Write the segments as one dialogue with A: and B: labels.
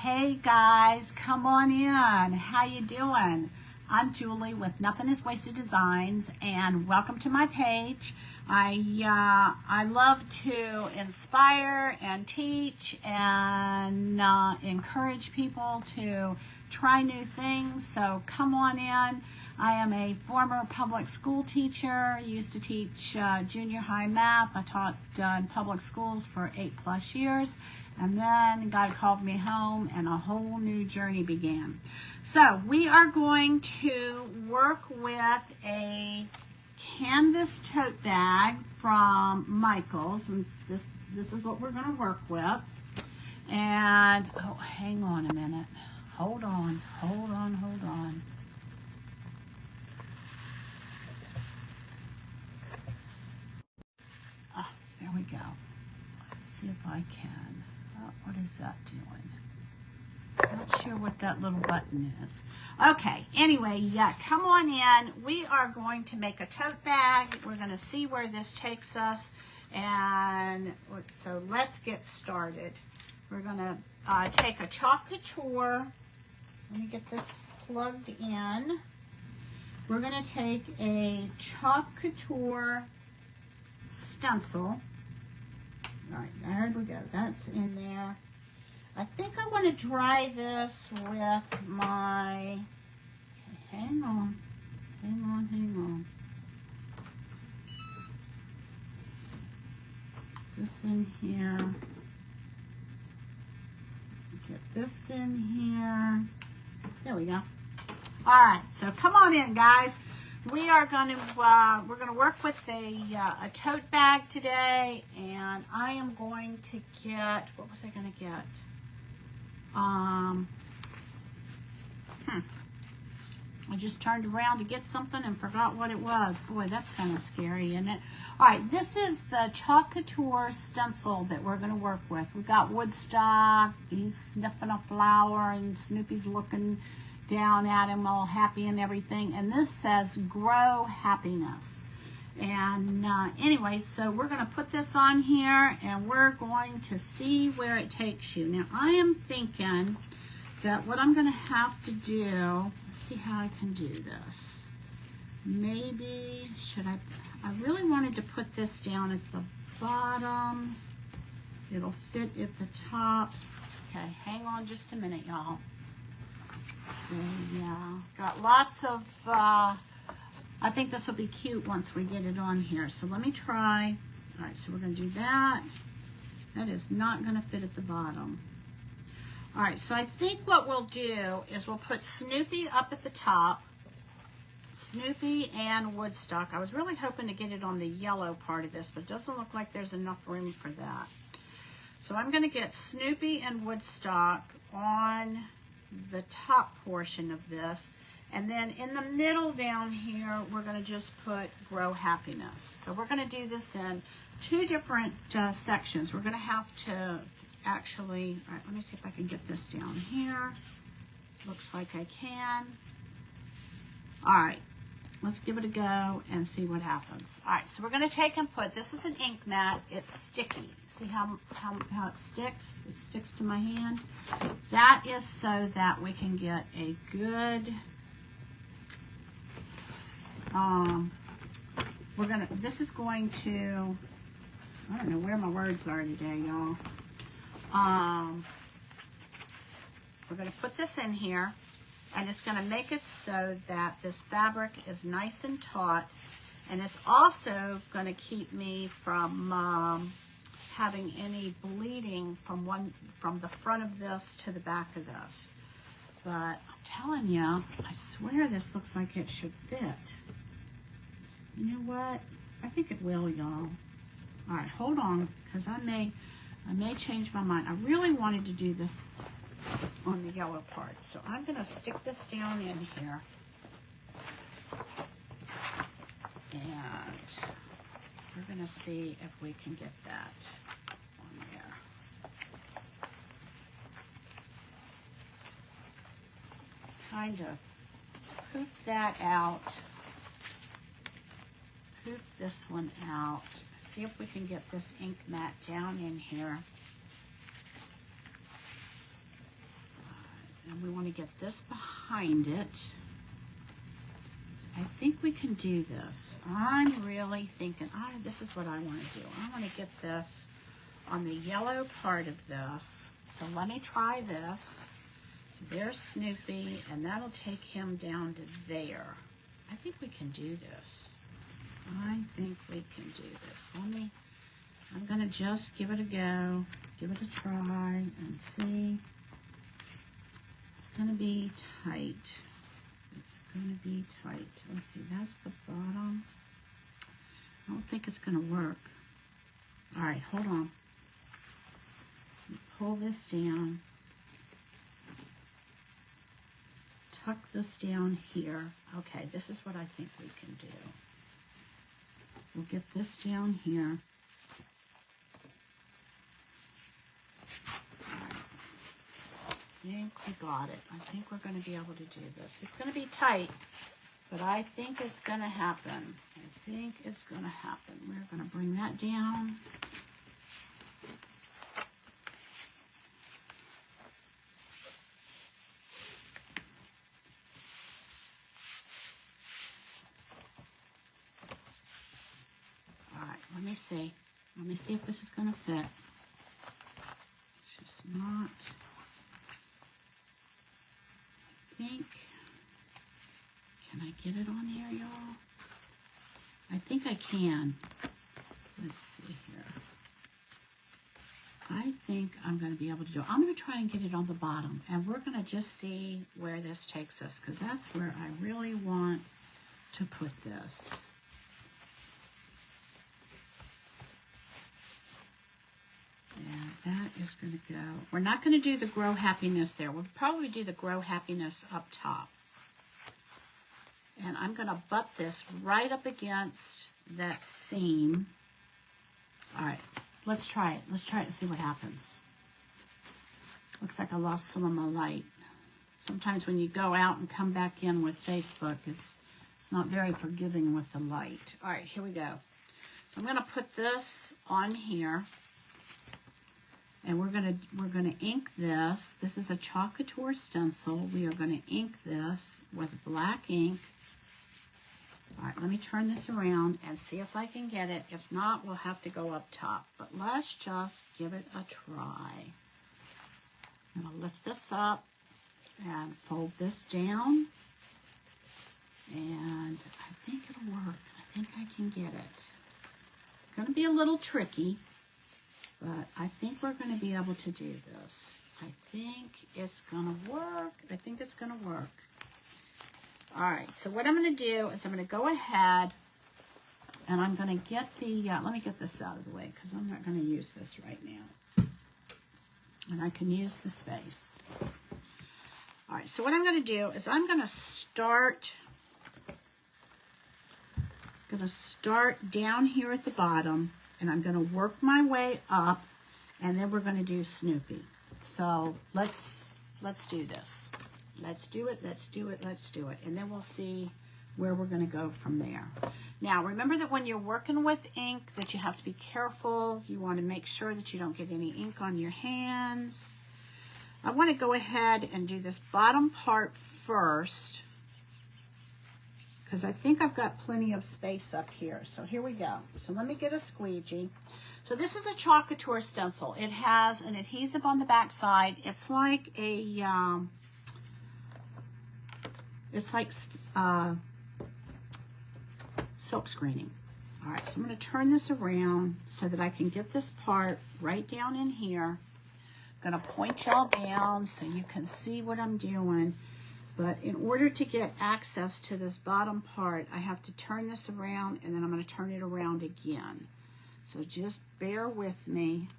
A: Hey guys, come on in. How you doing? I'm Julie with Nothing is Wasted Designs, and welcome to my page. I love to inspire and teach and encourage people to try new things. So come on in. I am a former public school teacher. Used to teach junior high math. I taught in public schools for 8+ years. And then God called me home and a whole new journey began. So we are going to work with a canvas tote bag from Michaels. And this is what we're going to work with. And, oh, hang on a minute. Hold on. Oh, there we go. Let's see if I can. Oh, what is that doing? Not sure what that little button is. Okay, anyway, yeah, come on in. We are going to make a tote bag. We're going to see where this takes us. And so let's get started. We're going to take a Chalk Couture. Let me get this plugged in. We're going to take a Chalk Couture stencil. All right, there we go. That's in there. I think I want to dry this with my, okay, hang on. This in here. Get this in here. There we go. All right, so come on in, guys. We are going to we're going to work with a tote bag today, and I am going to get, what was I going to get? I just turned around to get something and forgot what it was. Boy, that's kind of scary, isn't it? All right, this is the Chalk Couture stencil that we're going to work with. We've got Woodstock. He's sniffing a flower, and Snoopy's looking down at him all happy and everything. And this says, grow happiness. And anyway, so we're going to put this on here, and we're going to see where it takes you. Now, I am thinking that what I'm going to have to do, let's see how I can do this. Maybe, I really wanted to put this down at the bottom. It'll fit at the top. Okay, hang on just a minute, y'all. Yeah, got lots of, I think this will be cute once we get it on here. So let me try. All right, so we're going to do that. That is not going to fit at the bottom. All right, so I think what we'll do is we'll put Snoopy up at the top. Snoopy and Woodstock. I was really hoping to get it on the yellow part of this, but it doesn't look like there's enough room for that. So I'm going to get Snoopy and Woodstock on the top portion of this, and then in the middle down here we're going to just put grow happiness. So we're going to do this in two different sections. We're going to have to actually, all right, let me see if I can get this down here. Looks like I can. All right, let's give it a go and see what happens. All right, so we're going to take and put, this is an ink mat. It's sticky. See how it sticks? It sticks to my hand. That is so that we can get a good, this is going to, I don't know where my words are today, y'all. We're going to put this in here, and it's going to make it so that this fabric is nice and taut, and it's also going to keep me from having any bleeding from the front of this to the back of this. But I'm telling you, I swear this looks like it should fit. You know what? I think it will, y'all. All right, hold on, because I may change my mind. I really wanted to do this on the yellow part. So I'm going to stick this down in here. And we're going to see if we can get that on there. Kind of poof that out. Poof this one out. See if we can get this ink mat down in here. we want to get this behind it. So I think we can do this. I'm really thinking, this is what I want to do. I want to get this on the yellow part of this. So let me try this. So there's Snoopy, and that'll take him down to there. I think we can do this. I think we can do this. I'm gonna just give it a go, give it a try, and see. It's gonna be tight. It's gonna be tight. Let's see, that's the bottom. I don't think it's gonna work. All right, hold on. Pull this down. Tuck this down here. Okay, this is what I think we can do. We'll get this down here. I think we got it. I think we're going to be able to do this. It's going to be tight, but I think it's going to happen. I think it's going to happen. We're going to bring that down. All right, let me see. Let me see if this is going to fit. It's just not. Can I get it on here, y'all? I think I can. Let's see here. I think I'm going to be able to do it. I'm going to try and get it on the bottom, and we're going to just see where this takes us, because that's where I really want to put this. And that is going to go. We're not going to do the Grow Happiness there. We'll probably do the Grow Happiness up top. And I'm going to butt this right up against that seam. All right, let's try it. Let's try it and see what happens. Looks like I lost some of my light. Sometimes when you go out and come back in with Facebook, it's not very forgiving with the light. All right, here we go. So I'm going to put this on here. And we're gonna ink this. This is a Chalk Couture stencil. We are gonna ink this with black ink. All right, let me turn this around and see if I can get it. If not, we'll have to go up top. But let's just give it a try. I'm gonna lift this up and fold this down. And I think it'll work. I think I can get it. It's gonna be a little tricky. But I think we're going to be able to do this. I think it's going to work. I think it's going to work. All right, so what I'm going to do is I'm going to go ahead and I'm going to get the, let me get this out of the way because I'm not going to use this right now. And I can use the space. All right, so what I'm going to do is I'm going to start down here at the bottom. And I'm going to work my way up, and then we're going to do Snoopy. So let's do this. Let's do it, let's do it, let's do it. And then we'll see where we're going to go from there. Now, remember that when you're working with ink, that you have to be careful. You want to make sure that you don't get any ink on your hands. I want to go ahead and do this bottom part first, because I think I've got plenty of space up here. So here we go. So let me get a squeegee. So this is a Chalk Couture stencil. It has an adhesive on the back side. It's like a, silk screening. All right, so I'm going to turn this around so that I can get this part right down in here. I'm going to point y'all down so you can see what I'm doing. But in order to get access to this bottom part, I have to turn this around, and then I'm going to turn it around again. So just bear with me.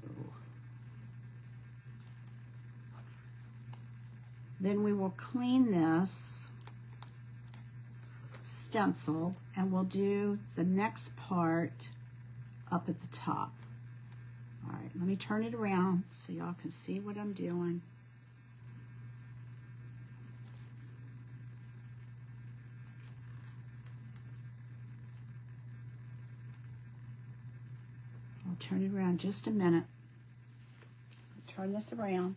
A: Ooh. Then we will clean this stencil, and we'll do the next part up at the top. All right, let me turn it around so y'all can see what I'm doing. Turn it around just a minute. Turn this around.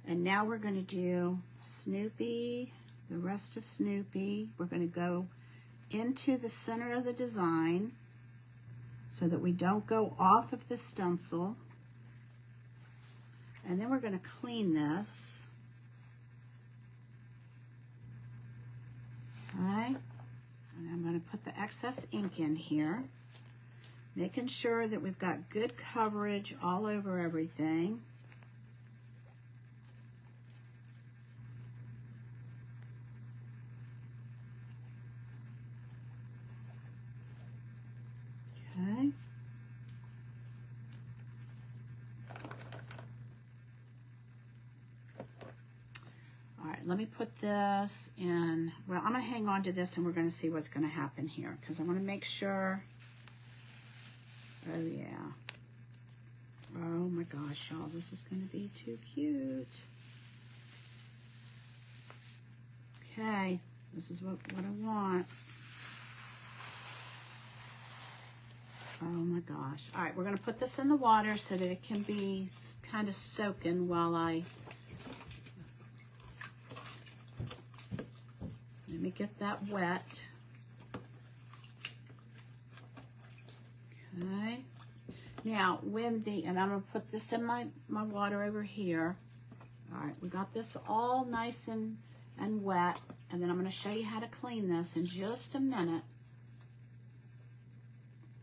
A: And now we're going to do Snoopy, the rest of Snoopy. We're going to go into the center of the design so that we don't go off of the stencil. And then we're going to clean this. Okay. And I'm going to put the excess ink in here, making sure that we've got good coverage all over everything. Okay. All right, let me put this in. Well, I'm going to hang on to this and we're going to see what's going to happen here because I want to make sure. Oh, yeah. Oh, my gosh, y'all. This is going to be too cute. Okay. This is what I want. Oh, my gosh. All right, we're going to put this in the water so that it can be kind of soaking while I... Let me get that wet. Okay. Now, and I'm going to put this in my water over here. All right, we got this all nice and wet. And then I'm going to show you how to clean this in just a minute.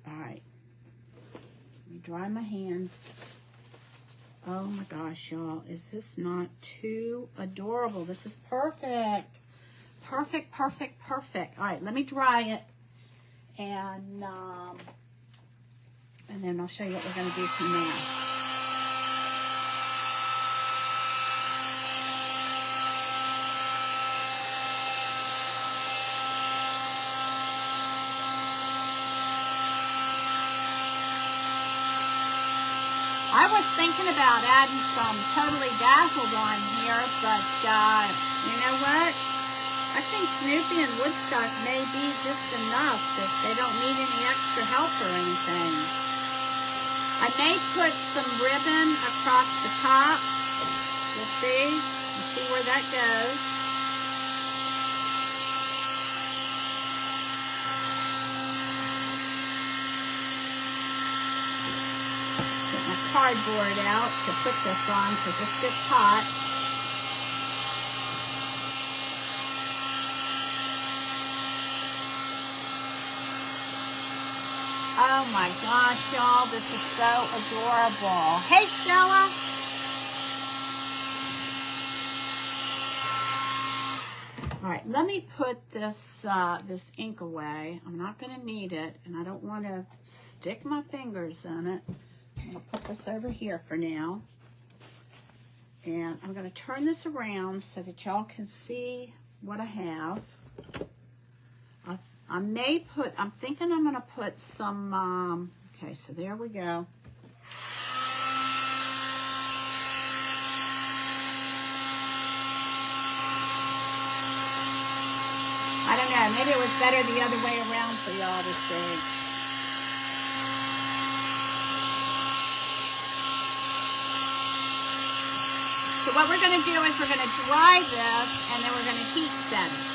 A: All right. Let me dry my hands. Oh my gosh, y'all. Is this not too adorable? This is perfect. Perfect, perfect, perfect. All right, let me dry it. And then I'll show you what we're going to do from there. I was thinking about adding some Totally Dazzled on here, but you know what? I think Snoopy and Woodstock may be just enough, that they don't need any extra help or anything. I may put some ribbon across the top. We'll see. We'll see where that goes. Put my cardboard out to put this on because this gets hot. Oh my gosh, y'all, this is so adorable. Hey, Stella. All right, let me put this this ink away. I'm not going to need it, and I don't want to stick my fingers in it. I'm going to put this over here for now. And I'm going to turn this around so that y'all can see what I have. I'm thinking I'm going to put some, okay, so there we go. I don't know, maybe it was better the other way around for y'all to see. So what we're going to do is we're going to dry this and then we're going to heat set it.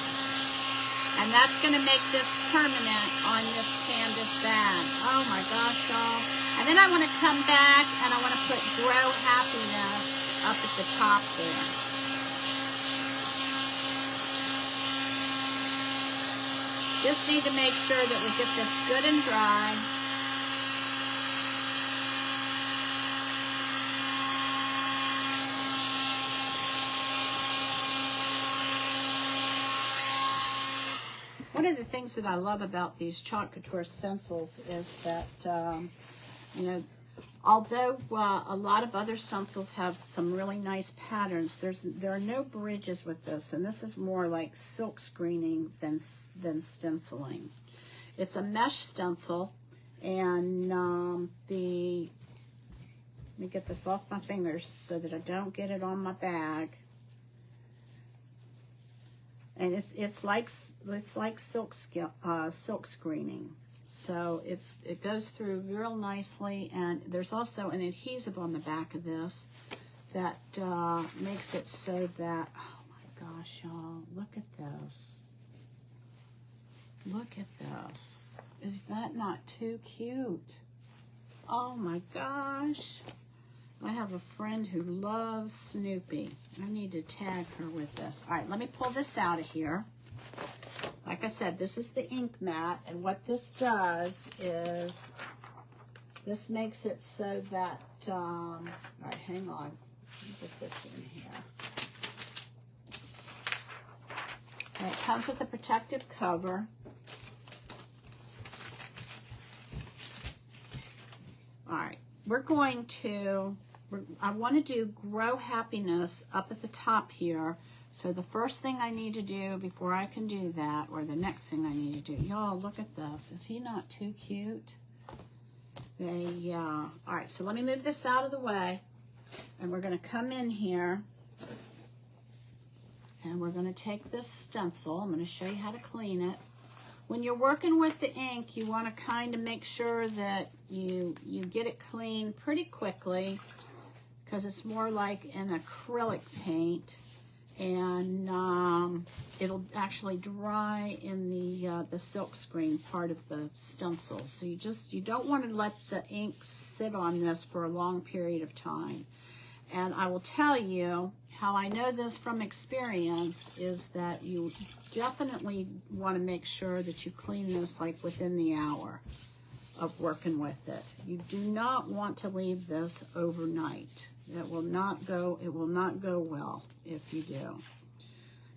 A: And that's going to make this permanent on this canvas bag. Oh my gosh, y'all. And then I want to come back and I want to put Grow Happiness up at the top there. Just need to make sure that we get this good and dry. One of the things that I love about these Chalk Couture stencils is that, you know, although a lot of other stencils have some really nice patterns, there are no bridges with this, and this is more like silk screening than stenciling. It's a mesh stencil, and let me get this off my fingers so that I don't get it on my bag. And it's like silk screening, so it goes through real nicely. And there's also an adhesive on the back of this that makes it so that, oh my gosh, y'all, look at this. Look at this. Is that not too cute? Oh my gosh. I have a friend who loves Snoopy. I need to tag her with this. All right, let me pull this out of here. Like I said, this is the ink mat, and what this does is this makes it so that, all right, hang on. Let me get this in here. And it comes with a protective cover. All right, we're going to, I want to do Grow Happiness up at the top here. So the first thing I need to do before I can do that, or the next thing I need to do, y'all, look at this. Is he not too cute? All right, so let me move this out of the way, and we're going to come in here, and we're going to take this stencil. I'm going to show you how to clean it. When you're working with the ink, you want to kind of make sure that you get it clean pretty quickly, because it's more like an acrylic paint, and it'll actually dry in the silk screen part of the stencil. So you don't want to let the ink sit on this for a long period of time. And I will tell you how I know this from experience is that you definitely want to make sure that you clean this like within the hour of working with it. You do not want to leave this overnight. It will not go well if you do.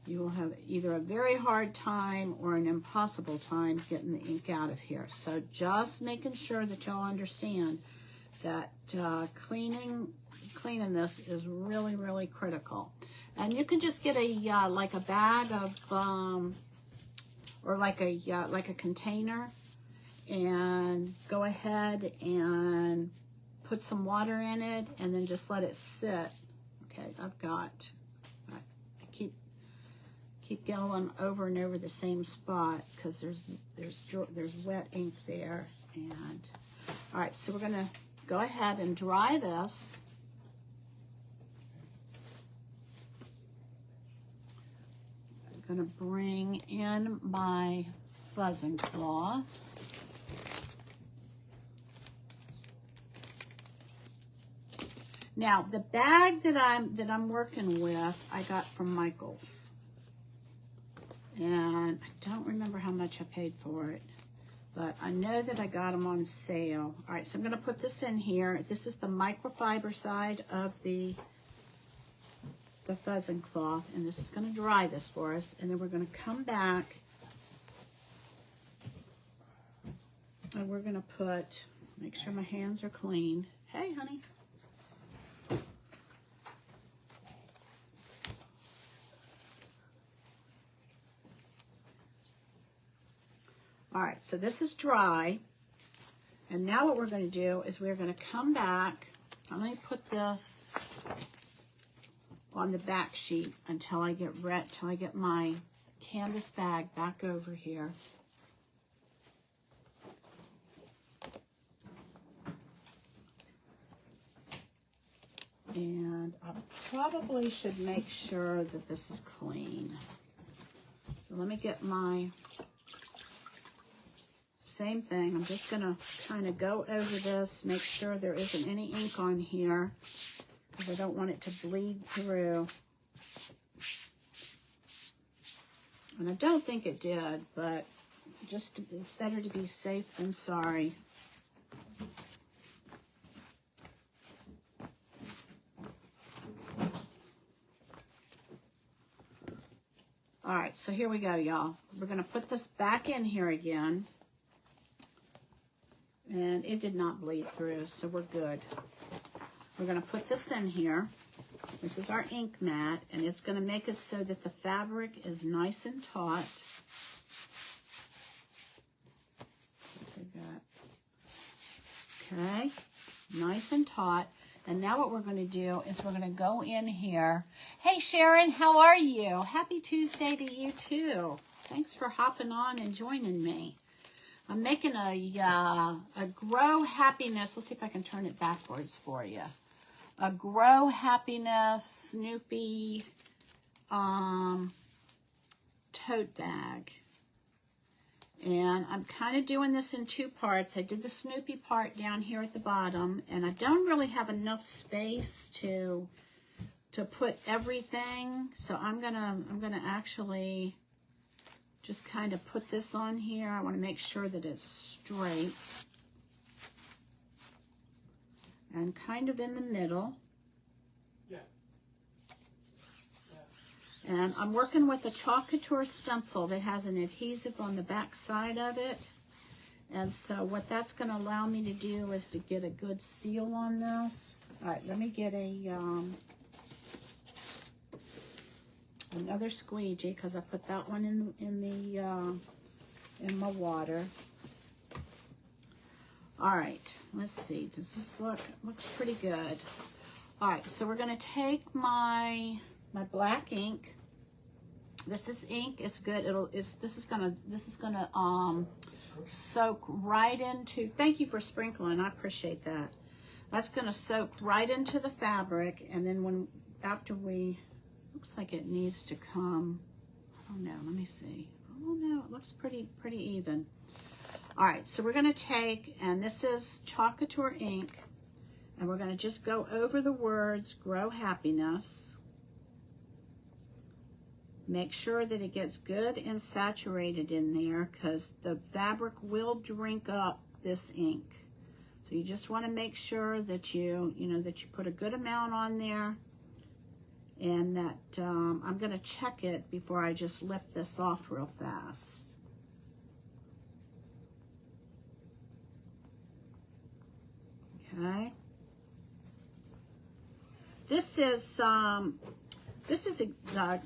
A: You will have either a very hard time or an impossible time getting the ink out of here. So just making sure that y'all understand that cleaning this is really, really critical. And you can just get a like a bag of or like a container, and go ahead and put some water in it, and then just let it sit. Okay, I keep going over and over the same spot because there's wet ink there. And all right, so we're gonna go ahead and dry this. I'm gonna bring in my fuzzing cloth. Now, the bag that I'm working with, I got from Michael's. And I don't remember how much I paid for it, but I know that I got them on sale. All right, so I'm going to put this in here. This is the microfiber side of the fuzzing cloth, and this is going to dry this for us. And then we're going to come back, and we're going to make sure my hands are clean. Hey, honey. All right, so this is dry. And now what we're going to do is we're going to come back. I'm going to put this on the back sheet until I get my canvas bag back over here. And I probably should make sure that this is clean. So let me get my same thing. I'm just going to kind of go over this, make sure there isn't any ink on here because I don't want it to bleed through. And I don't think it did, but it's better to be safe than sorry. All right, so here we go, y'all. We're going to put this back in here again. And it did not bleed through, so we're good. We're going to put this in here. This is our ink mat, and it's going to make it so that the fabric is nice and taut. Okay, nice and taut. And now what we're going to do is we're going to go in here. Hey, Sharon, how are you? Happy Tuesday to you, too. Thanks for hopping on and joining me. I'm making a Grow Happiness. Let's see if I can turn it backwards for you. a Grow Happiness Snoopy tote bag. And I'm kind of doing this in two parts. I did the Snoopy part down here at the bottom, and I don't really have enough space to put everything. So I'm gonna actually just kind of put this on here. I want to make sure that it's straight and kind of in the middle. And I'm working with a Chalk Couture stencil that has an adhesive on the back side of it. And so what that's going to allow me to do is to get a good seal on this. All right, let me get another squeegee, because I put that one in my water. All right, let's see. Does this looks pretty good. All right, so we're going to take my black ink. This is ink. It's good. This is gonna soak right into. Thank you for sprinkling. I appreciate that. That's gonna soak right into the fabric, and then after we, looks like it needs to come. I don't know. Let me see. Oh no, it looks pretty even. All right, so we're gonna take, and this is Chalk Couture ink, and we're gonna just go over the words Grow Happiness. Make sure that it gets good and saturated in there, because the fabric will drink up this ink. So you just want to make sure that you put a good amount on there, and that I'm going to check it before I just lift this off real fast. Okay. This is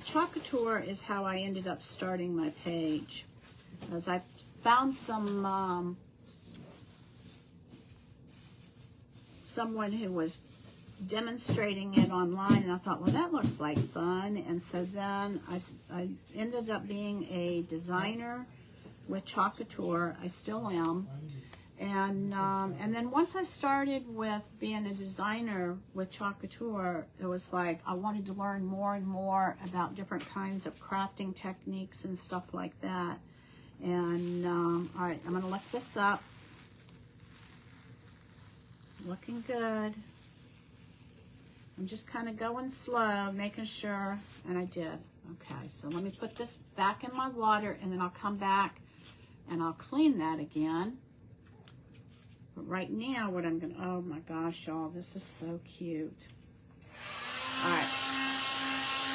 A: Chalk Couture is how I ended up starting my page, as I found someone who was demonstrating it online, and I thought, well, that looks like fun. And so then I ended up being a designer with Chalk Couture. I still am. And then once I started with being a designer with Chalk Couture, it was like I wanted to learn more and more about different kinds of crafting techniques and stuff like that. And all right, I'm gonna lift this up. Looking good. I'm just kind of going slow, making sure, and I did. Okay, so let me put this back in my water, and then I'll come back and I'll clean that again. But right now, what I'm gonna, oh my gosh, y'all, this is so cute. All right,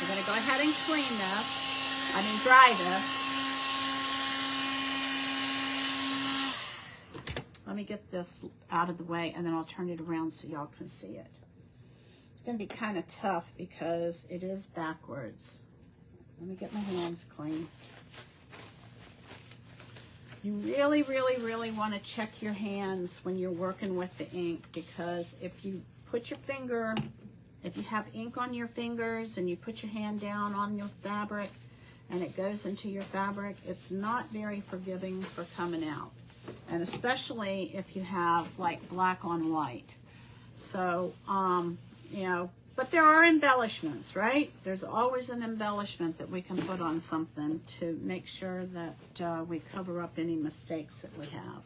A: we're gonna go ahead and clean this. Dry this. Let me get this out of the way, and then I'll turn it around so y'all can see it. It's gonna be kind of tough because it is backwards. Let me get my hands clean. You really, really, really want to check your hands when you're working with the ink, because if you put your finger, if you have ink on your fingers and you put your hand down on your fabric and it goes into your fabric, it's not very forgiving for coming out. And especially if you have like black on white. So, but there are embellishments, right? There's always an embellishment that we can put on something to make sure that we cover up any mistakes that we have.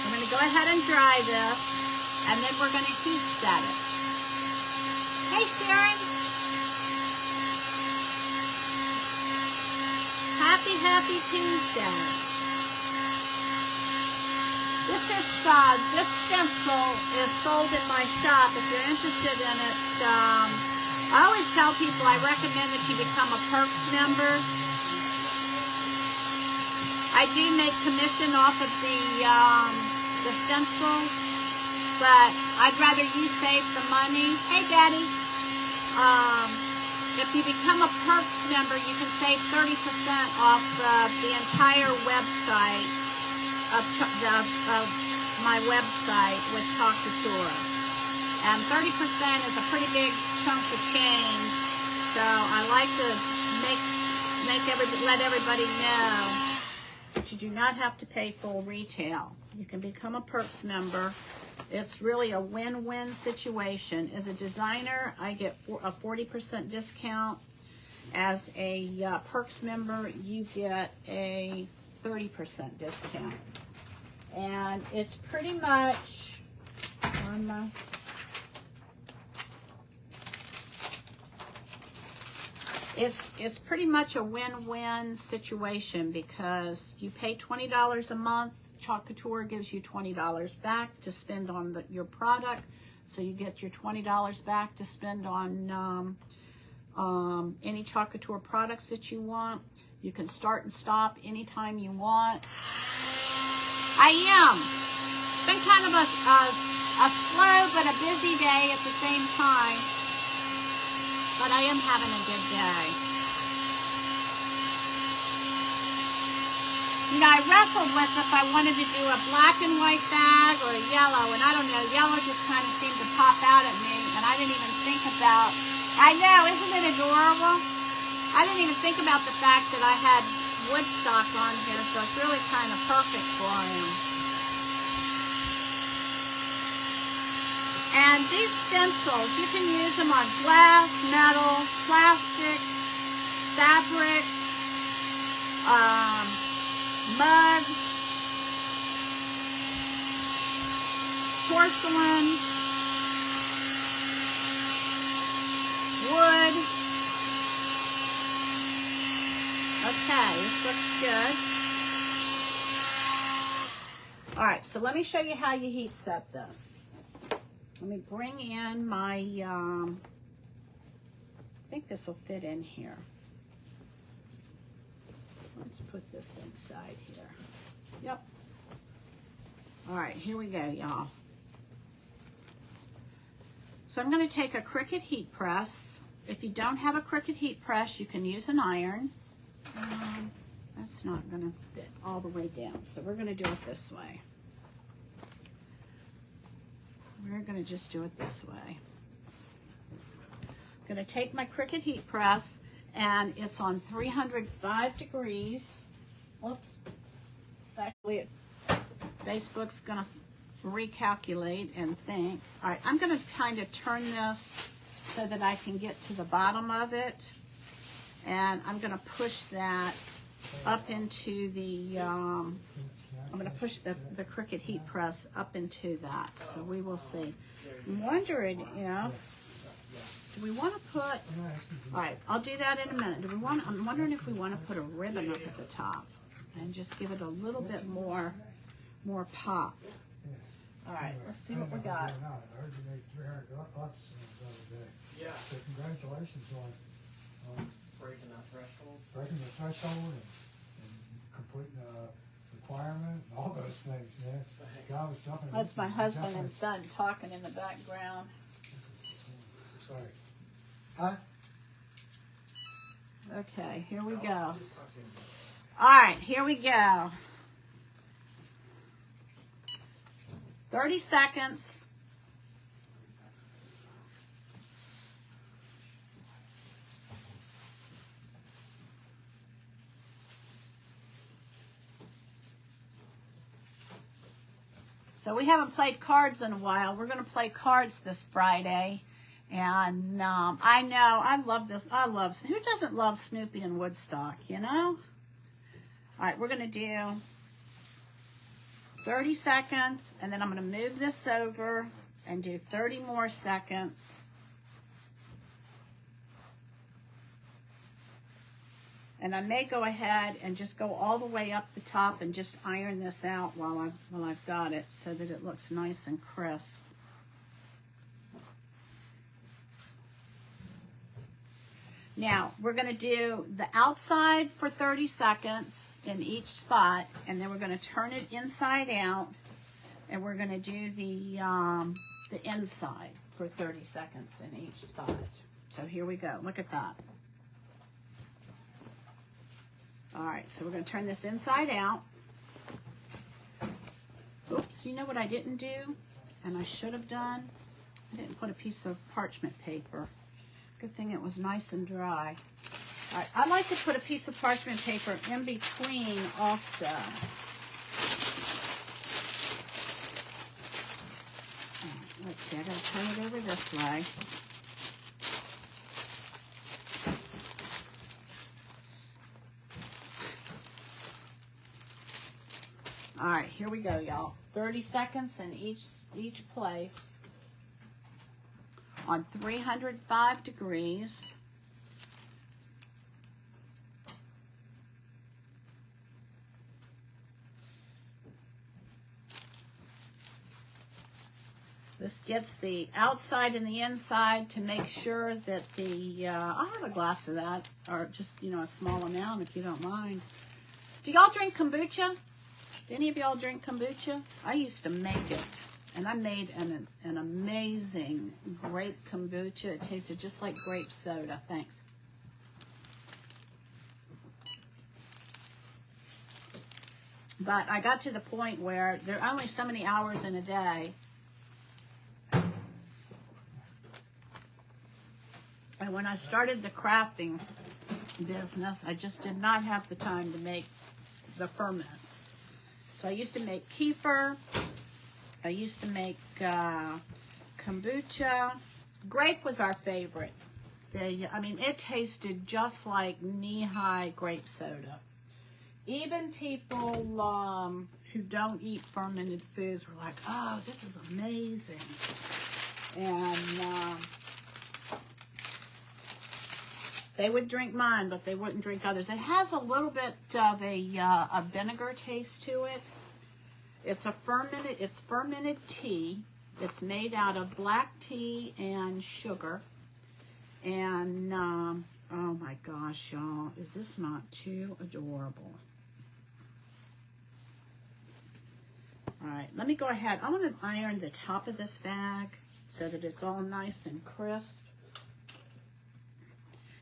A: I'm going to go ahead and dry this, and then we're going to heat set it. Hey, Sharon. Happy Tuesday. This stencil is sold in my shop. If you're interested in it, I always tell people I recommend that you become a Perks member. I do make commission off of the stencil, but I'd rather you save the money. Hey, Daddy. If you become a Perks member, you can save 30% off the entire website of my website with Chalk Couture. And 30% is a pretty big chunk of change, so I like to let everybody know that you do not have to pay full retail. You can become a Perks member. It's really a win-win situation. As a designer, I get a 40% discount. As a Perks member, you get a 30% discount. And it's pretty much on the... It's pretty much a win-win situation because you pay $20 a month. Chalk Couture gives you $20 back to spend on your product. So you get your $20 back to spend on any Chalk Couture products that you want. You can start and stop anytime you want. I am. It's been kind of a slow but a busy day at the same time. But I am having a good day. You know, I wrestled with if I wanted to do a black and white bag or a yellow, and I don't know, yellow just kind of seemed to pop out at me, and I didn't even think about, I know, isn't it adorable? I didn't even think about the fact that I had Woodstock on here, so it's really kind of perfect for him. And these stencils, you can use them on glass, metal, plastic, fabric, mugs, porcelain, wood. Okay, this looks good. All right, so let me show you how you heat set this. Let me bring in my, I think this will fit in here. Let's put this inside here. Yep. All right, here we go, y'all. So I'm going to take a Cricut heat press. If you don't have a Cricut heat press, you can use an iron. That's not going to fit all the way down, so we're going to do it this way. We're going to just do it this way. I'm going to take my Cricut heat press, and it's on 305 degrees. Whoops. Actually, Facebook's going to recalculate and think. All right, I'm going to kind of turn this so that I can get to the bottom of it. And I'm going to push that up into the, I'm going to push the Cricut heat press up into that. So we will see. I'm wondering if, do we want to put, all right, I'll do that in a minute. I'm wondering if we want to put a ribbon up at the top and just give it a little bit more pop. All right, let's see what we got.
B: I heard you made 300 bucks the other day.
C: Yeah.
B: So congratulations on
C: Breaking that threshold.
B: breaking the threshold and completing the requirement and all those things, man. God was jumping.
A: That's my husband and son talking in the background.
B: Sorry. Huh?
A: Okay, here we go. All right, here we go. 30 seconds. So we haven't played cards in a while. We're going to play cards this Friday. And I know, I love this. Who doesn't love Snoopy and Woodstock, you know? All right, we're going to do 30 seconds. And then I'm going to move this over and do 30 more seconds. And I may go ahead and just go all the way up the top and just iron this out while I've got it so that it looks nice and crisp. Now, we're going to do the outside for 30 seconds in each spot, and then we're going to turn it inside out, and we're going to do the inside for 30 seconds in each spot. So here we go. Look at that. All right, so we're going to turn this inside out. Oops, you know what I didn't do, and I should have done? I didn't put a piece of parchment paper. Good thing it was nice and dry. All right, I like to put a piece of parchment paper in between also. Let's see, I gotta turn it over this way. All right, here we go, y'all. 30 seconds in each place on 305 degrees. This gets the outside and the inside to make sure that the, I'll have a glass of that, or just, you know, a small amount if you don't mind. Do y'all drink kombucha? Do any of y'all drink kombucha? I used to make it, and I made an amazing grape kombucha. It tasted just like grape soda. Thanks. But I got to the point where there are only so many hours in a day. And when I started the crafting business, I just did not have the time to make the ferments. So I used to make kefir. I used to make kombucha. Grape was our favorite. I mean, it tasted just like knee-high grape soda. Even people who don't eat fermented foods were like, oh, this is amazing. And they would drink mine, but they wouldn't drink others. It has a little bit of a vinegar taste to it. It's fermented tea. It's made out of black tea and sugar. And, oh my gosh, y'all, is this not too adorable? All right, let me go ahead. I want to iron the top of this bag so that it's all nice and crisp.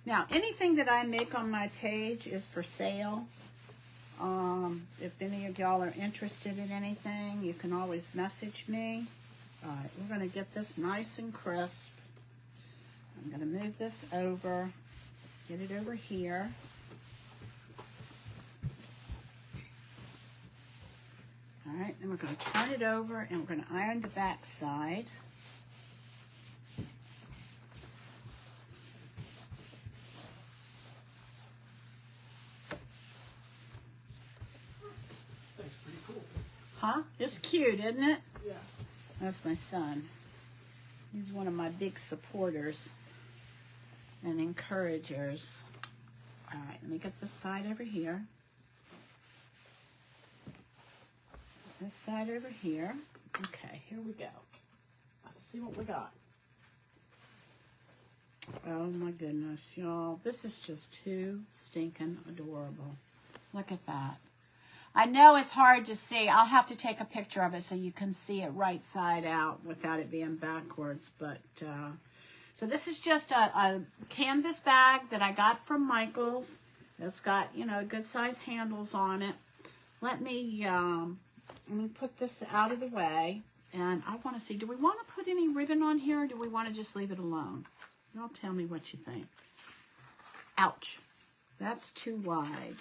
A: Now, anything that I make on my page is for sale. If any of y'all are interested in anything, you can always message me. All right, we're going to get this nice and crisp. I'm going to move this over, get it over here. All right, then we're going to turn it over and we're going to iron the back side.
C: That's pretty cool.
A: Huh? It's cute, isn't it?
C: Yeah.
A: That's my son. He's one of my big supporters and encouragers. All right, let me get this side over here. This side over here. Okay, here we go. Let's see what we got. Oh my goodness, y'all. This is just too stinking adorable. Look at that. I know it's hard to see. I'll have to take a picture of it so you can see it right side out without it being backwards. But so this is just a canvas bag that I got from Michael's. It's got, you know, good size handles on it. Let me put this out of the way. And I want to see, do we want to put any ribbon on here or do we want to just leave it alone? Y'all tell me what you think. Ouch. That's too wide.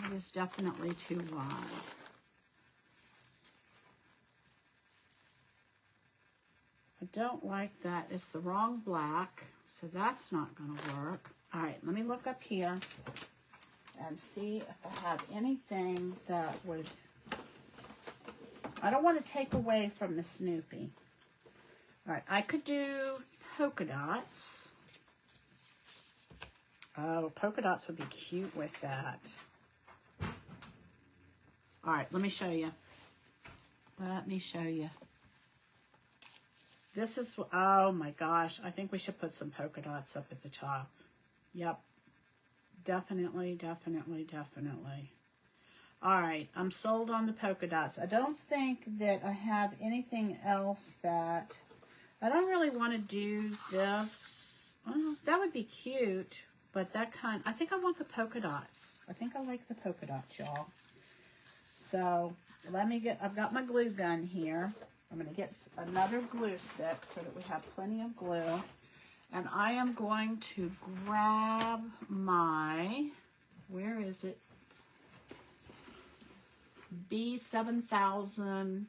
A: That is definitely too wide. I don't like that. It's the wrong black, so that's not going to work. All right, let me look up here and see if I have anything that would... I don't want to take away from the Snoopy. All right, I could do polka dots. Oh, polka dots would be cute with that. All right, let me show you. Let me show you. This is, oh my gosh, I think we should put some polka dots up at the top. Yep, definitely, definitely, definitely. All right, I'm sold on the polka dots. I don't think that I have anything else that, I don't really want to do this. Well, that would be cute, but that kind, I think I want the polka dots. I think I like the polka dots, y'all. So let me get, I've got my glue gun here. I'm going to get another glue stick so that we have plenty of glue. And I am going to grab my, where is it? B7000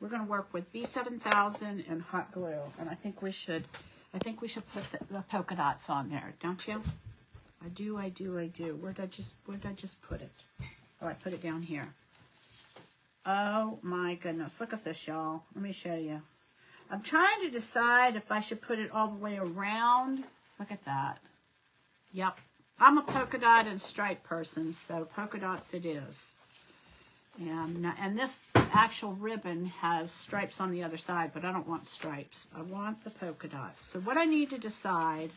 A: we're going to work with B7000 and hot glue, and I think we should put the polka dots on there, don't you? I do. Where did I just put it? Oh, I put it down here. Oh my goodness, look at this, y'all. Let me show you. I'm trying to decide if I should put it all the way around. Look at that. Yep. I'm a polka dot and stripe person, so polka dots it is. And this actual ribbon has stripes on the other side, but I don't want stripes. I want the polka dots. So what I need to decide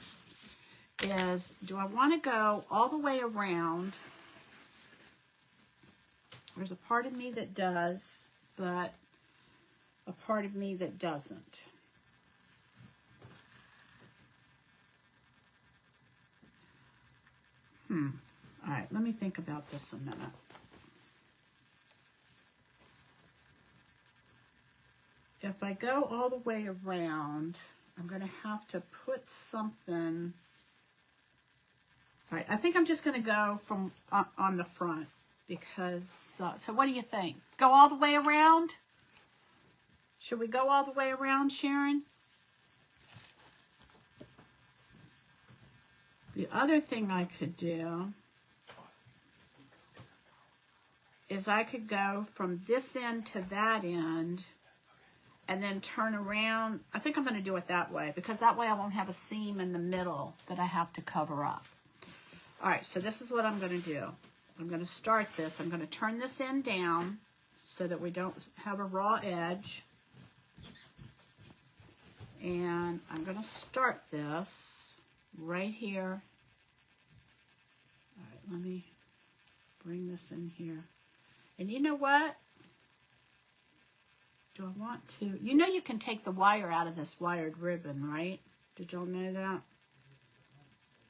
A: is, do I want to go all the way around? There's a part of me that does, but a part of me that doesn't. All right, let me think about this a minute. If I go all the way around, I'm going to have to put something. All right, I think I'm just going to go from on the front because, so what do you think? Go all the way around? Should we go all the way around, Sharon? The other thing I could do is I could go from this end to that end and then turn around. I think I'm going to do it that way because that way I won't have a seam in the middle that I have to cover up. All right, so this is what I'm going to do. I'm going to start this. I'm going to turn this end down so that we don't have a raw edge. And I'm going to start this right here. All right, let me bring this in here. And you know what? Do I want to? You know you can take the wire out of this wired ribbon, right? Did y'all know that?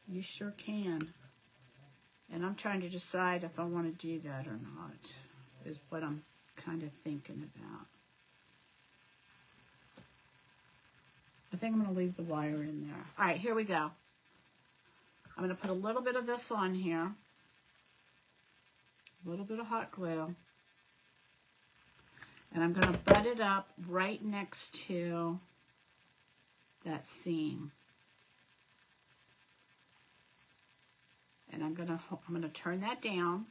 A: You sure can. And I'm trying to decide if I want to do that or not, is what I'm kind of thinking about. I think I'm going to leave the wire in there. All right, here we go. I'm going to put a little bit of this on here. A little bit of hot glue. And I'm going to butt it up right next to that seam. And I'm going to turn that down.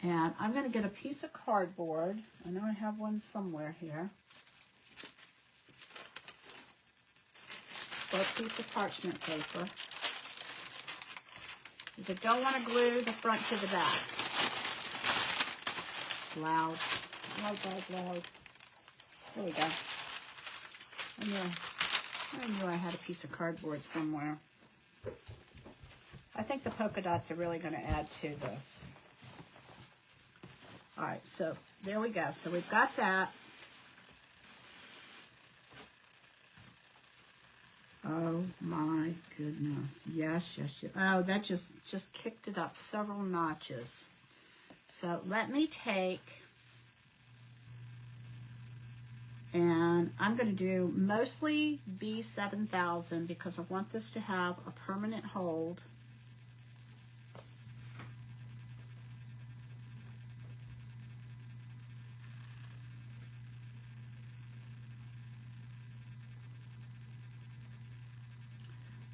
A: And I'm going to get a piece of cardboard. I know I have one somewhere here. Or a piece of parchment paper. Because I don't want to glue the front to the back. It's loud. Loud. There we go. I knew I had a piece of cardboard somewhere. I think the polka dots are really going to add to this. All right, so there we go. So we've got that. Oh my goodness. Yes. Oh, that just kicked it up several notches. So let me take, and I'm going to do mostly B7000 because I want this to have a permanent hold.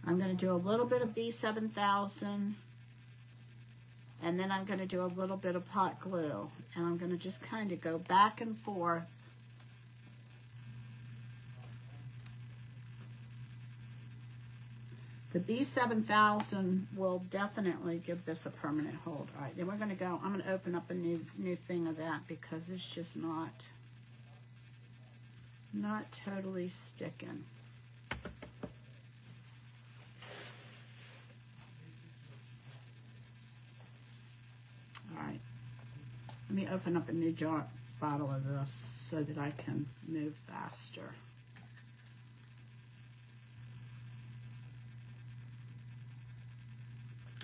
A: I'm going to do a little bit of B7000, and then I'm going to do a little bit of hot glue, and I'm going to just kind of go back and forth. The B7000 will definitely give this a permanent hold. All right, then we're going to go, I'm going to open up a new thing of that because it's just not totally sticking. All right, let me open up a new bottle of this so that I can move faster.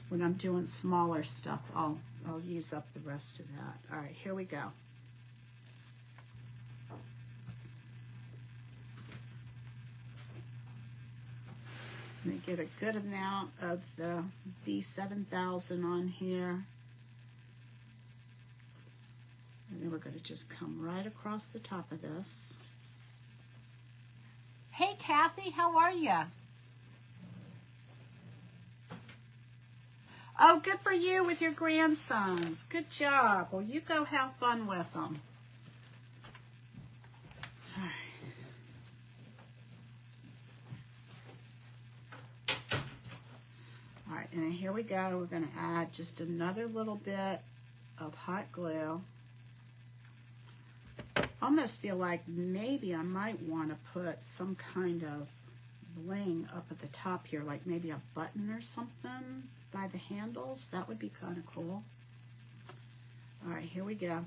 A: When I'm doing smaller stuff, I'll use up the rest of that. All right, here we go. Let me get a good amount of the B7000 on here. going to just come right across the top of this. Hey, Kathy, how are you? Oh, good for you with your grandsons. Good job. Well, you go have fun with them. All right, and here we go. We're going to add just another little bit of hot glue. Almost feel like maybe I might want to put some kind of bling up at the top here, like maybe a button or something by the handles. That would be kind of cool. All right, here we go.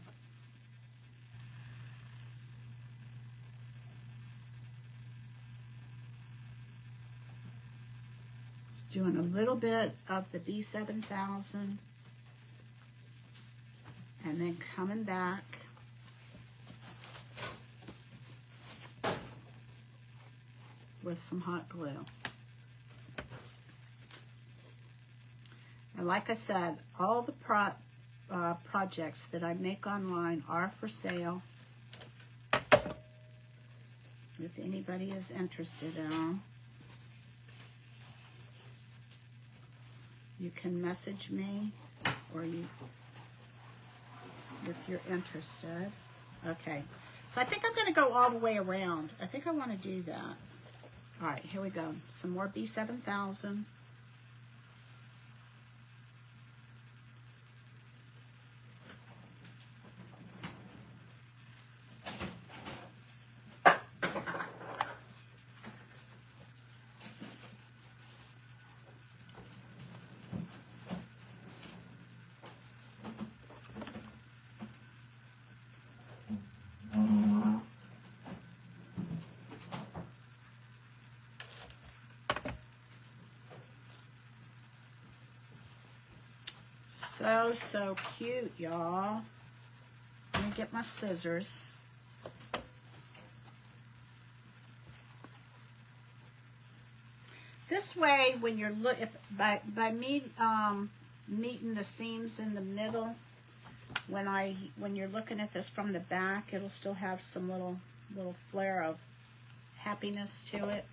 A: Just doing a little bit of the B7000 and then coming back with some hot glue. And like I said, all the projects that I make online are for sale. If anybody is interested in them, you can message me, or if you're interested. Okay, so I think I'm going to go all the way around. I think I want to do that. All right, here we go. Some more B7000. So cute, y'all. Let me get my scissors. This way, when you're by me meeting the seams in the middle, when you're looking at this from the back, it'll still have some little flare of happiness to it.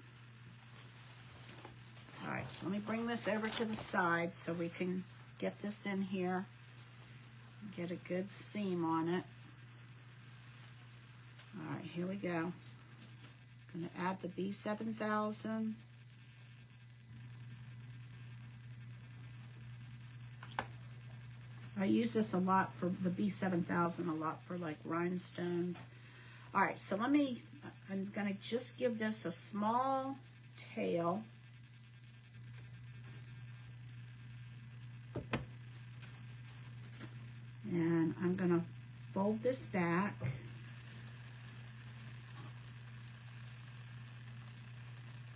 A: All right, so let me bring this over to the side so we can get this in here, get a good seam on it. All right, here we go. I'm going to add the B7000. I use this a lot for the B7000, a lot for like rhinestones. All right, so I'm going to just give this a small tail. And I'm going to fold this back.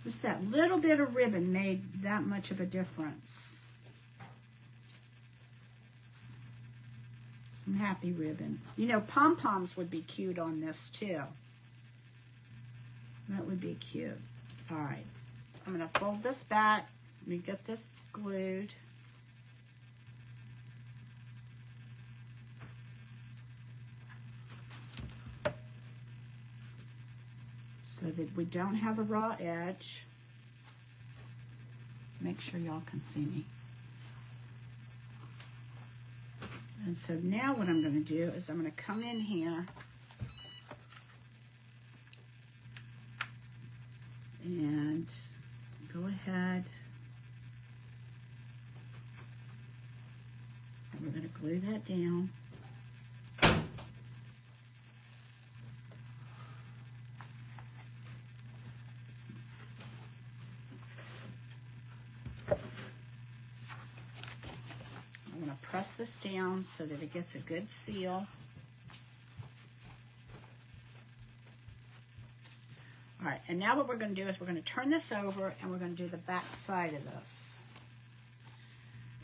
A: Just that little bit of ribbon made that much of a difference. Some happy ribbon. You know, pom-poms would be cute on this too. That would be cute. All right. I'm going to fold this back. Let me get this glued. So that we don't have a raw edge. Make sure y'all can see me. And so now what I'm going to do is I'm going to come in here and go ahead and we're going to glue that down. Press this down so that it gets a good seal. All right, and now what we're going to do is we're going to turn this over and we're going to do the back side of this.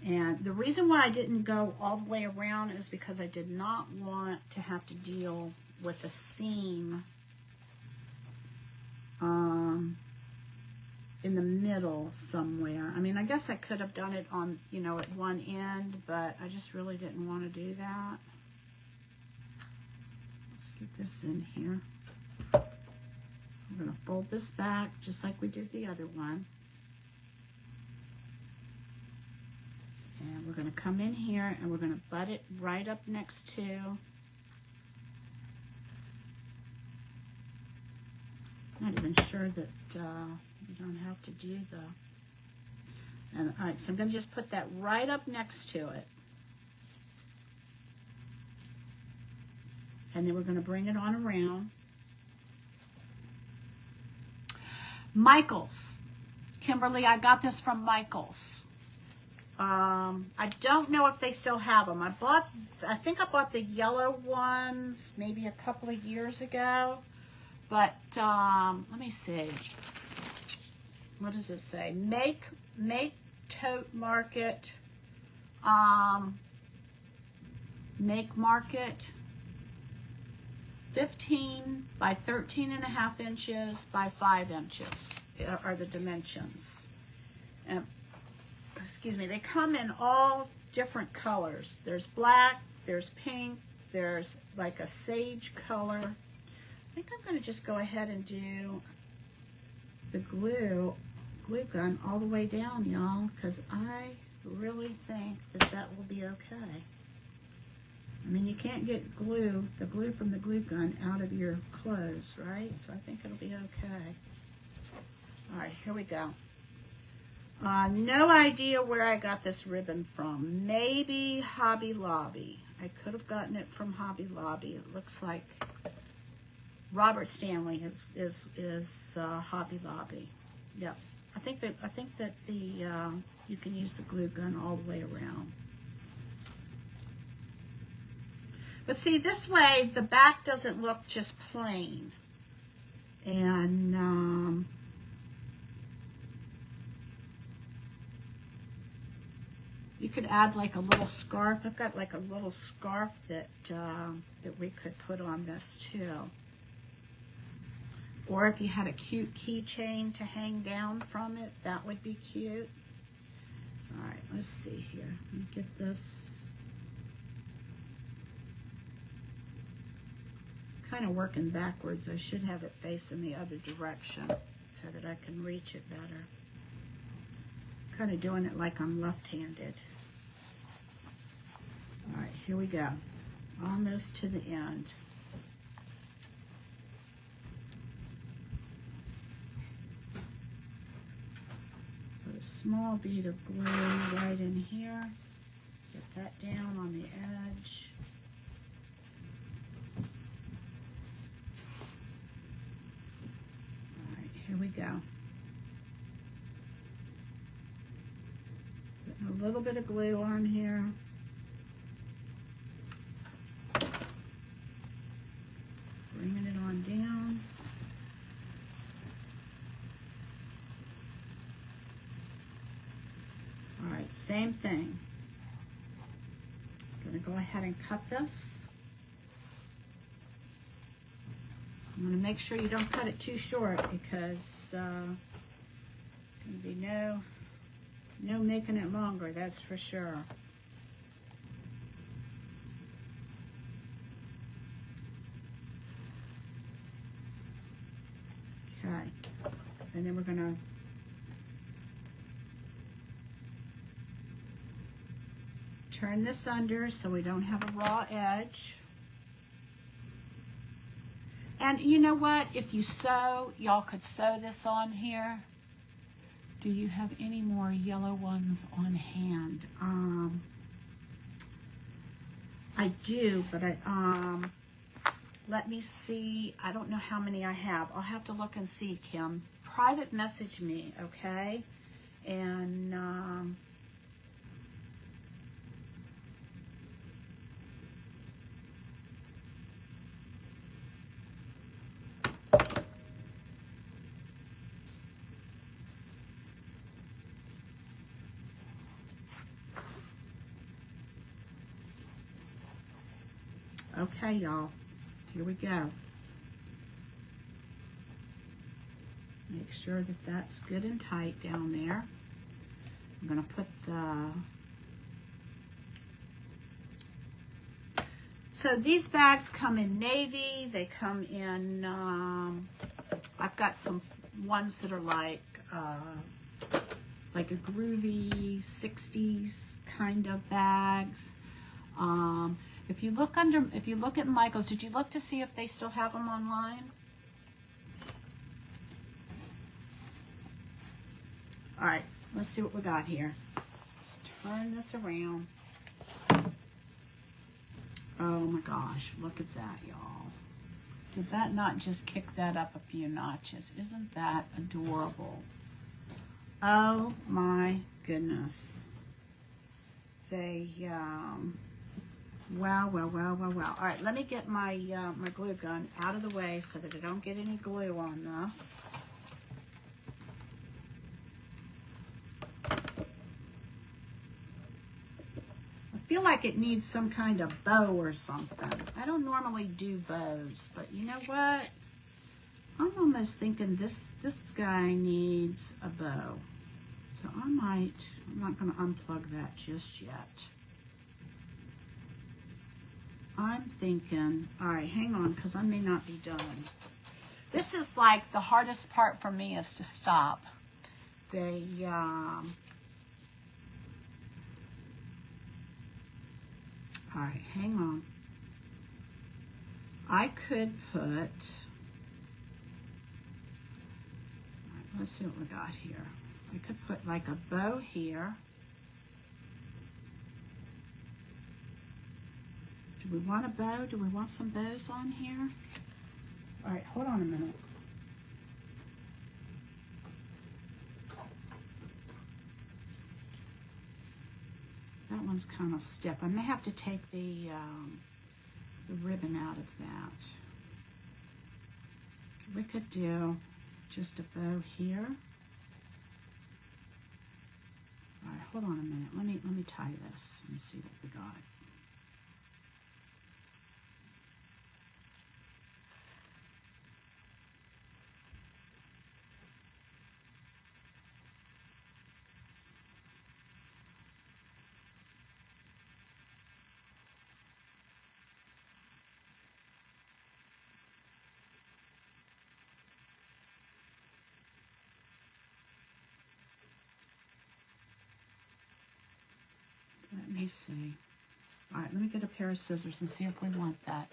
A: And the reason why I didn't go all the way around is because I did not want to have to deal with a seam in the middle somewhere. I mean, I guess I could have done it on, you know, at one end, but I just really didn't want to do that. Let's get this in here. We're going to fold this back just like we did the other one. And we're going to come in here and we're going to butt it right up next to. I'm not even sure that you don't have to do the. And all right, so I'm going to just put that right up next to it. And then we're going to bring it on around. Michael's. Kimberly, I got this from Michael's. I don't know if they still have them. I think I bought the yellow ones maybe a couple of years ago. But let me see. What does it say? Make tote market. Make market. 15 by 13.5 inches by 5 inches are the dimensions. And excuse me, they come in all different colors. There's black, there's pink, there's like a sage color. I think I'm going to just go ahead and do the glue gun all the way down, y'all, because I really think that that will be okay. I mean, you can't get the glue from the glue gun out of your clothes, right? So I think it'll be okay. All right, here we go. No idea where I got this ribbon from. Maybe Hobby Lobby. I could have gotten it from Hobby Lobby. It looks like Robert Stanley is Hobby Lobby. Yep. I think that the you can use the glue gun all the way around. But see, this way the back doesn't look just plain. And you could add like a little scarf. I've got like a little scarf that that we could put on this too. Or if you had a cute keychain to hang down from it, that would be cute. All right, let's see here. Let me get this. Kind of working backwards. I should have it facing the other direction so that I can reach it better. Kind of doing it like I'm left-handed. All right, here we go. Almost to the end. Put a small bead of glue right in here. Get that down on the edge. Here we go. Putting a little bit of glue on here. Bringing it on down. All right, same thing. I'm going to go ahead and cut this. I'm going to make sure you don't cut it too short because going to be no making it longer, that's for sure. Okay, and then we're going to turn this under so we don't have a raw edge. And you know what? If you sew, y'all could sew this on here. Do you have any more yellow ones on hand? I do, but let me see. I don't know how many I have. I'll have to look and see, Kim. Private message me, okay? And okay, y'all, here we go. Make sure that that's good and tight down there. I'm going to put the... So these bags come in navy. They come in, I've got some ones that are like a groovy 60s kind of bags. If you look at Michael's, did you look to see if they still have them online? All right, let's see what we got here. Let's turn this around. Oh my gosh, look at that, y'all. Did that not just kick that up a few notches? Isn't that adorable? Oh my goodness. They, wow. All right, let me get my, my glue gun out of the way so that I don't get any glue on this. I feel like it needs some kind of bow or something. I don't normally do bows, but you know what? I'm almost thinking this guy needs a bow. So I'm not going to unplug that just yet. I'm thinking, all right, hang on, because I may not be done. This is like the hardest part for me is to stop. They, all right, hang on. I could put, all right, let's see what we got here. I could put like a bow here. Do we want a bow? Do we want some bows on here? All right, hold on a minute. That one's kind of stiff. I may have to take the ribbon out of that. We could do just a bow here. All right, hold on a minute. Let me tie this and see what we got. Let me see. All right, let me get a pair of scissors and see if we want that.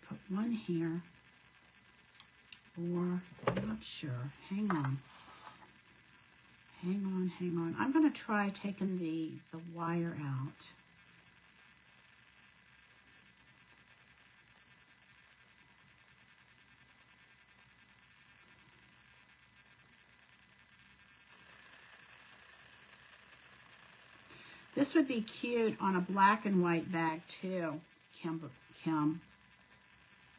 A: Put one here, or I'm not sure. Hang on. I'm going to try taking the wire out. This would be cute on a black and white bag too, Kim.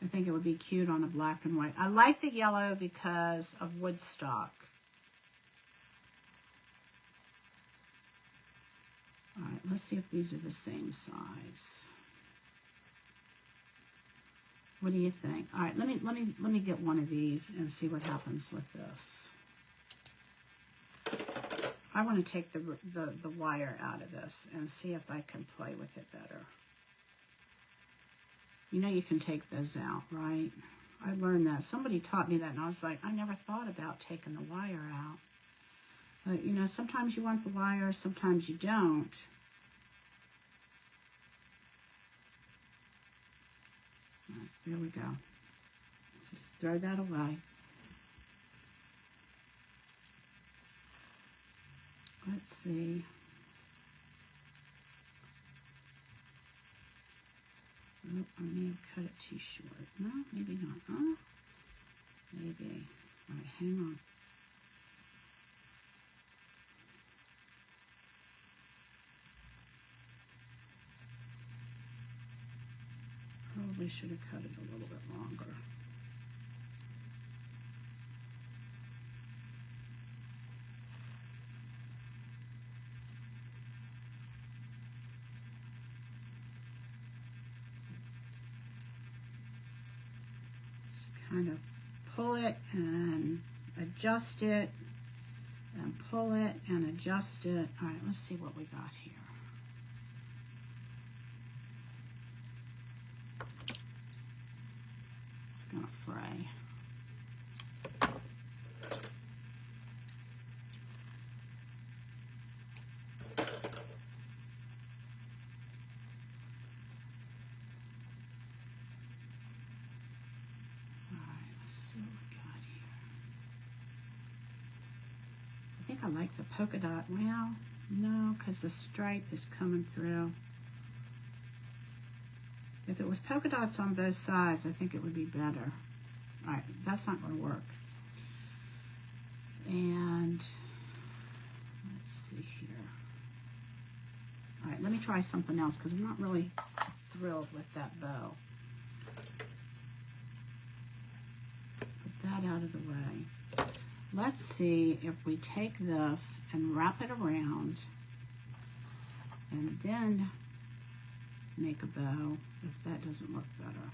A: I think it would be cute on a black and white. I like the yellow because of Woodstock. All right, let's see if these are the same size. What do you think? All right, let me get one of these and see what happens with this. I want to take the wire out of this and see if I can play with it better. You know you can take those out, right? I learned that. Somebody taught me that, and I was like, I never thought about taking the wire out. But, you know, sometimes you want the wire, sometimes you don't. All right, there we go. Just throw that away. Let's see. Oh, I may have cut it too short. No, maybe not. Huh? Maybe. All right, hang on. Probably should have cut it a little bit longer. Just kind of pull it and adjust it and pull it and adjust it. All right, let's see what we got here. It's gonna fray. I think I like the polka dot. Well, no, because the stripe is coming through. If it was polka dots on both sides, I think it would be better. All right, that's not going to work. And let's see here. All right, let me try something else because I'm not really thrilled with that bow. Put that out of the way. Let's see if we take this and wrap it around and then make a bow, if that doesn't look better.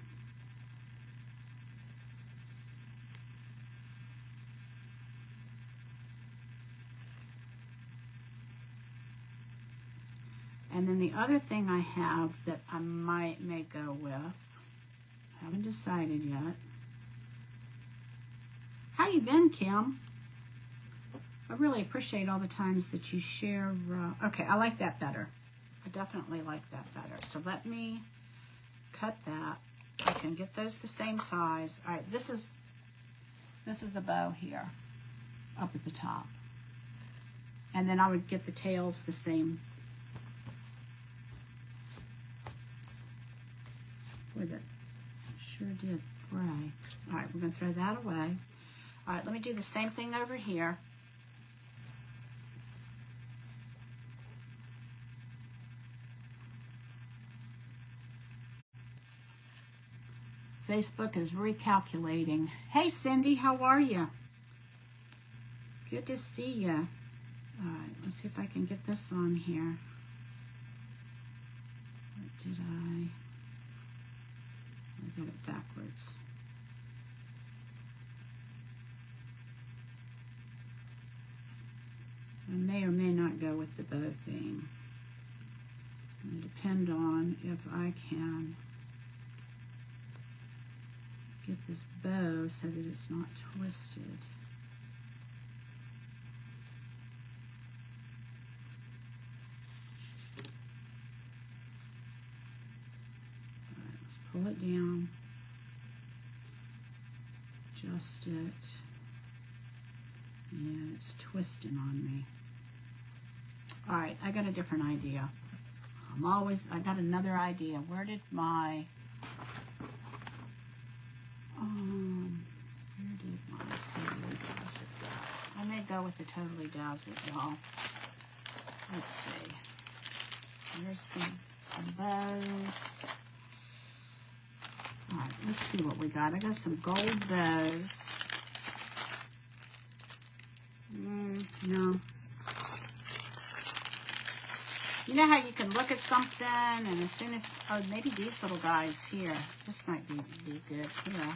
A: And then the other thing I have that I may go with, haven't decided yet. How you been, Kim? I really appreciate all the times that you share. Okay, I like that better. I definitely like that better. So let me cut that. I can get those the same size. All right, this is a bow here, up at the top. And then I would get the tails the same. Boy, that sure did fray. All right, we're gonna throw that away. All right, let me do the same thing over here. Facebook is recalculating. Hey, Cindy, how are you? Good to see you. All right, let's see if I can get this on here. What did I got it backwards. I may or may not go with the bow theme. It's going to depend on if I can get this bow so that it's not twisted. All right, let's pull it down, adjust it, and it's twisting on me. All right, I got a different idea. I got another idea. Where did my Totally Dazzled go? I may go with the Totally Dazzled, y'all. Let's see. There's some bows. All right, let's see what we got. I got some gold bows. No. You know how you can look at something and as soon as, oh, maybe these little guys here. This might be good here.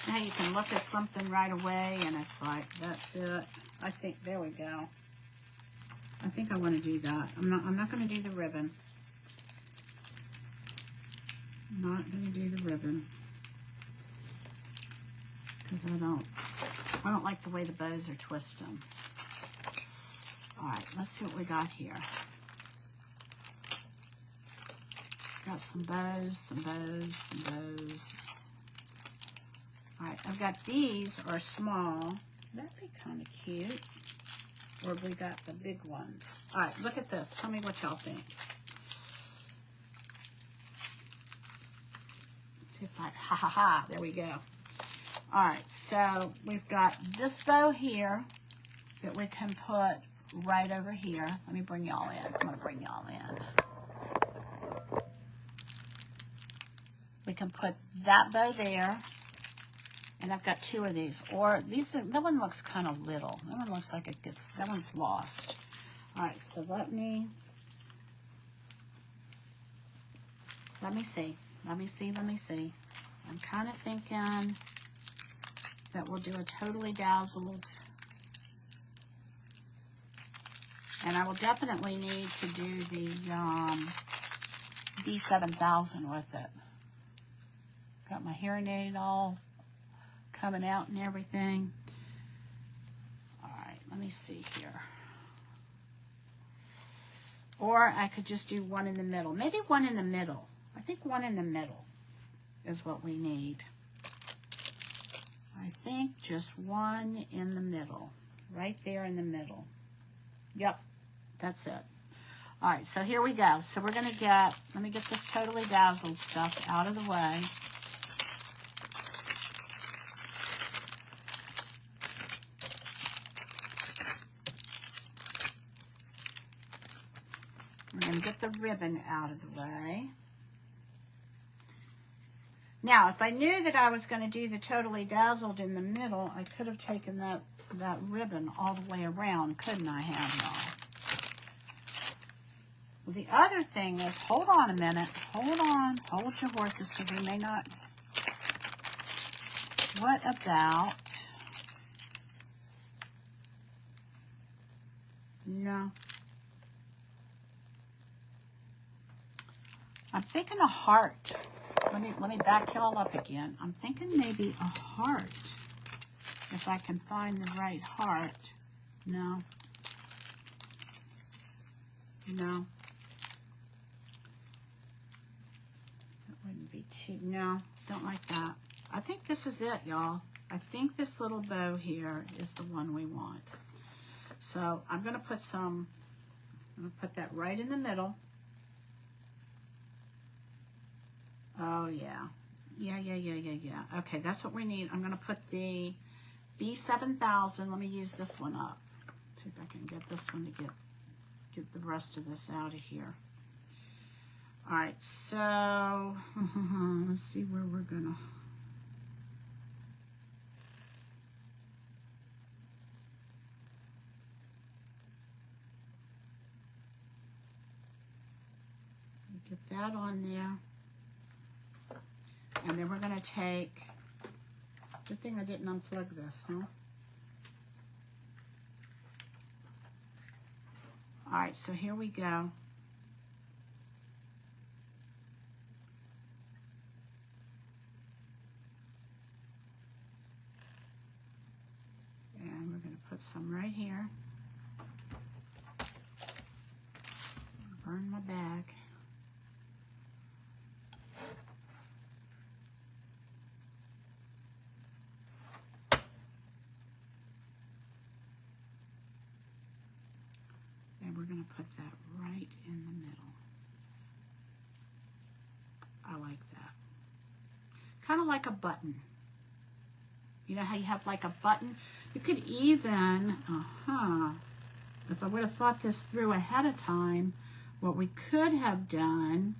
A: Now you can look at something right away and it's like, that's it. I think, there we go. I think I want to do that. I'm not going to do the ribbon. I'm not going to do the ribbon. Because I don't like the way the bows are twisting. All right, let's see what we got here. Got some bows, some bows, some bows. All right, I've got these are small. That'd be kind of cute. Or we got the big ones. All right, look at this. Tell me what y'all think. Let's see if I, there we go. All right, so we've got this bow here that we can put right over here. Let me bring y'all in. I'm gonna bring y'all in. We can put that bow there. And I've got two of these. Or these, that one looks kind of little. That one looks like it gets, that one's lost. All right, so let me see. I'm kind of thinking that will do a totally dazzled. And I will definitely need to do the D7000 with it. Got my hearing aid all coming out and everything. All right, let me see here. Or I could just do one in the middle. Maybe one in the middle. I think one in the middle is what we need. I think just one in the middle. Right there in the middle. Yep, that's it. All right, so here we go. So we're going to get, let me get this totally dazzled stuff out of the way. We're going to get the ribbon out of the way. Now, if I knew that I was going to do the totally dazzled in the middle, I could have taken that ribbon all the way around, couldn't I have, y'all? Well, the other thing is, hold on a minute. Hold on. Hold your horses, because we may not. What about... No. I'm thinking a heart. Let me back y'all up again. I'm thinking maybe a heart. If I can find the right heart. No. No. That wouldn't be too, no, don't like that. I think this is it, y'all. I think this little bow here is the one we want. So I'm going to put some, I'm going to put that right in the middle. Oh, yeah. Yeah. Okay, that's what we need. I'm going to put the B7000. Let me use this one up. See if I can get this one to get the rest of this out of here. All right, so let's see where we're going to... Get that on there. And then we're going to take, good thing I didn't unplug this, huh? All right, so here we go. And we're going to put some right here. Burn my bag. We're going to put that right in the middle. I like that. Kind of like a button. You know how you have like a button? You could even, if I would have thought this through ahead of time, what we could have done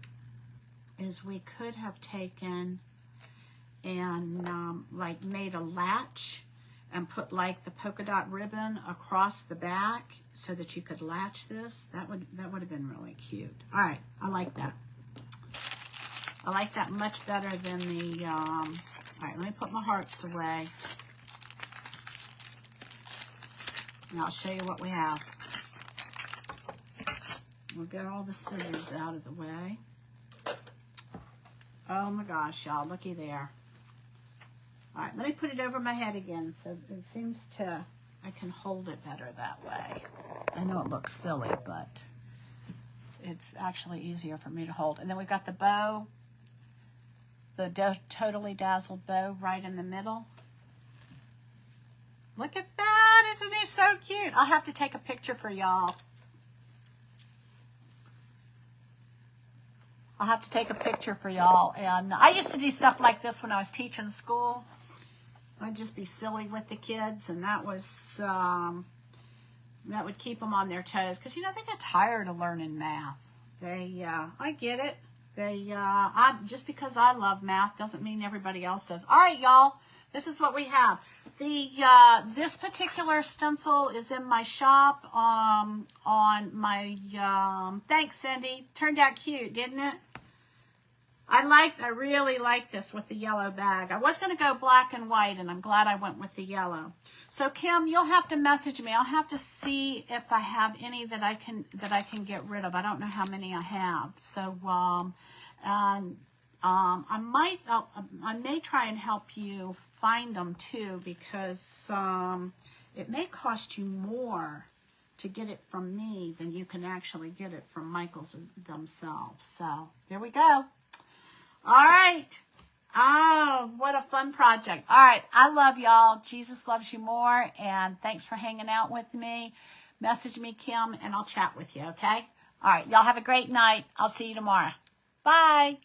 A: is we could have taken and like made a latch and put like the polka dot ribbon across the back so that you could latch this. That would have been really cute. All right, I like that. I like that much better than the, all right, let me put my hearts away. And I'll show you what we have. We'll get all the scissors out of the way. Oh my gosh, y'all, looky there. All right, let me put it over my head again so it seems to, I can hold it better that way. I know it looks silly, but it's actually easier for me to hold. And then we've got the bow, the totally dazzled bow right in the middle. Look at that, isn't he so cute? I'll have to take a picture for y'all. I'll have to take a picture for y'all. And I used to do stuff like this when I was teaching school. I'd just be silly with the kids, and that was, that would keep them on their toes. Because, you know, they get tired of learning math. They, I get it. They, just because I love math doesn't mean everybody else does. All right, y'all, this is what we have. The, this particular stencil is in my shop, on my, thanks, Cindy. Turned out cute, didn't it? I really like this with the yellow bag. I was going to go black and white, and I'm glad I went with the yellow. So Kim, you'll have to message me. I'll have to see if I have any that I can get rid of. I don't know how many I have. So I may try and help you find them too, because it may cost you more to get it from me than you can actually get it from Michaels themselves. So there we go. All right. Oh, what a fun project. All right. I love y'all. Jesus loves you more. And thanks for hanging out with me. Message me, Kim, and I'll chat with you, okay? All right. Y'all have a great night. I'll see you tomorrow. Bye.